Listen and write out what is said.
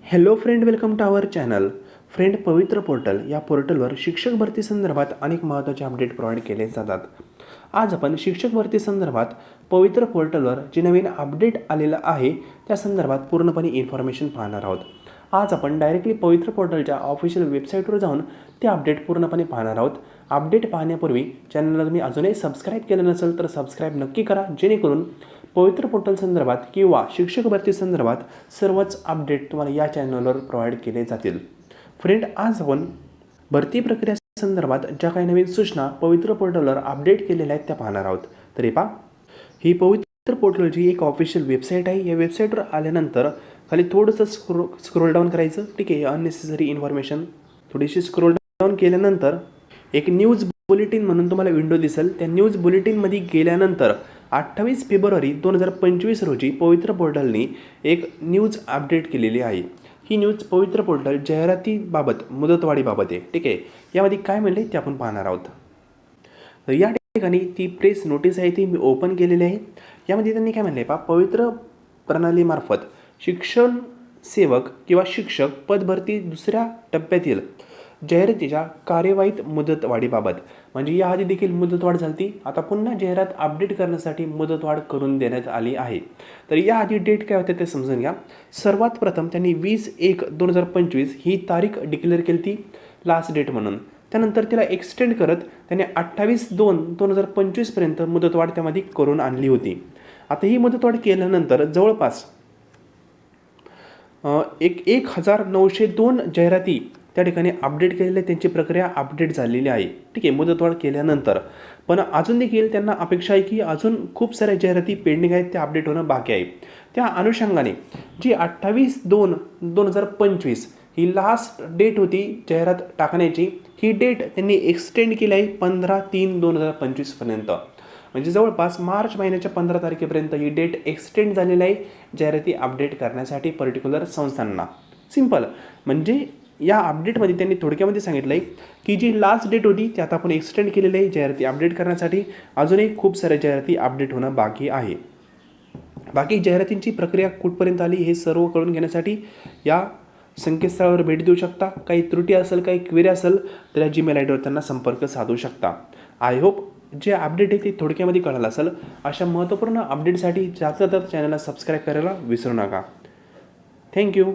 Hello friend, welcome to our channel. Friend, Pavitra portal या पोर्टलवर शिक्षक भरती संदर्भात अनेक महत्त्वाचे अपडेट प्रोव्हाइड केले जातात. आज आपण शिक्षक भरती संदर्भात पवित्र पोर्टलवर जे नवीन अपडेट आलेलं आहे त्या संदर्भात पूर्णपणे इन्फॉर्मेशन पाहणार आहोत. आज आपण डायरेक्टली पवित्र पोर्टलच्या ऑफिशियल वेबसाईटवर जाऊन ते अपडेट पूर्णपणे पाहणार आहोत. अपडेट पाहण्यापूर्वी चॅनलला तुम्ही अजूनही सबस्क्राईब केलं नसेल तर सबस्क्राईब नक्की करा, जेणेकरून पवित्र पोर्टल संदर्भात किंवा शिक्षक भरती संदर्भात सर्वच अपडेट तुम्हाला या चॅनलवर प्रोव्हाइड केले जातील. फ्रेंड, आज आपण भरती प्रक्रिया संदर्भात ज्या काही नवीन सूचना पवित्र पोर्टलवर अपडेट केलेल्या आहेत त्या पाहणार आहोत. तरी पहा, ही पवित्र पोर्टलची एक ऑफिशियल वेबसाईट आहे. या वेबसाईटवर आल्यानंतर खाली थोडंसं स्क्रोल डाऊन करायचं. ठीक आहे, अननेसेसरी इन्फॉर्मेशन थोडीशी स्क्रोल डाऊन केल्यानंतर एक न्यूज बुलेटिन म्हणून तुम्हाला विंडो दिसेल. त्या न्यूज बुलेटिनमध्ये गेल्यानंतर 28 फेब्रुवारी 2025 रोजी पवित्र पोर्टलने एक न्यूज अपडेट केलेली आहे. ही न्यूज पवित्र पोर्टल जाहिरातीबाबत मुदतवाढीबाबत आहे. ठीक आहे, यामध्ये काय म्हणले ते आपण पाहणार आहोत. तर या ठिकाणी ती प्रेस नोटीस आहे ती मी ओपन केलेली आहे. यामध्ये त्यांनी काय म्हणले पहा, पवित्र प्रणालीमार्फत शिक्षण सेवक किंवा शिक्षक पदभरती दुसऱ्या टप्प्यातील जाहिरातीच्या कार्यवाहीत मुदतवाढीबाबत, म्हणजे याआधी देखील मुदतवाढ झाली, आता पुन्हा जाहिरात अपडेट करण्यासाठी मुदतवाढ करून देण्यात आली आहे. तर याआधी डेट काय होते ते समजून घ्या. सर्वात प्रथम त्यांनी 20/1/2025 ही तारीख डिक्लेअर केली ती लास्ट डेट म्हणून. त्यानंतर तिला एक्सटेंड करत त्यांनी 28/2/2025 पर्यंत मुदतवाढ त्यामध्ये करून आणली होती. आता ही मुदतवाढ केल्यानंतर जवळपास 1902 जाहिराती त्या ठिकाणी अपडेट केलेल्या, त्यांची प्रक्रिया अपडेट झालेली आहे. ठीक आहे, मुदतवाढ केल्यानंतर पण अजून देखील त्यांना अपेक्षा आहे की अजून खूप साऱ्या जाहिराती पेंडिंग आहेत, त्या अपडेट होणं बाकी आहे. त्या अनुषंगाने जी 28/2/2025 ही लास्ट डेट होती जाहिरात टाकण्याची, ही डेट त्यांनी एक्सटेंड केली आहे 15/3/2025 पर्यंत. म्हणजे जवळपास मार्च महिन्याच्या 15 तारखेपर्यंत ही डेट एक्सटेंड झालेली आहे जाहिराती अपडेट करण्यासाठी पर्टिक्युलर संस्थांना. सिंपल, म्हणजे या अपडेटमध्ये त्यांनी थोडक्यामध्ये सांगितलं आहे की जी लास्ट डेट होती ती आता आपण एक्सटेंड केलेली आहे जाहिराती अपडेट करण्यासाठी. अजूनही खूप साऱ्या जाहिराती अपडेट होणं बाकी आहे. बाकी जाहिरातींची प्रक्रिया कुठपर्यंत आली हे सर्व कळून घेण्यासाठी या संकेतस्थळावर भेट देऊ शकता. काही त्रुटी असेल, काही क्वेरी असेल तर या जीमेल आयडीवर त्यांना संपर्क साधू शकता. आय होप जे अपडेट आहे ते थोडक्यामध्ये कळालं असेल. अशा महत्त्वपूर्ण अपडेटसाठी जाता चॅनलला सबस्क्राईब करायला विसरू नका. थँक्यू.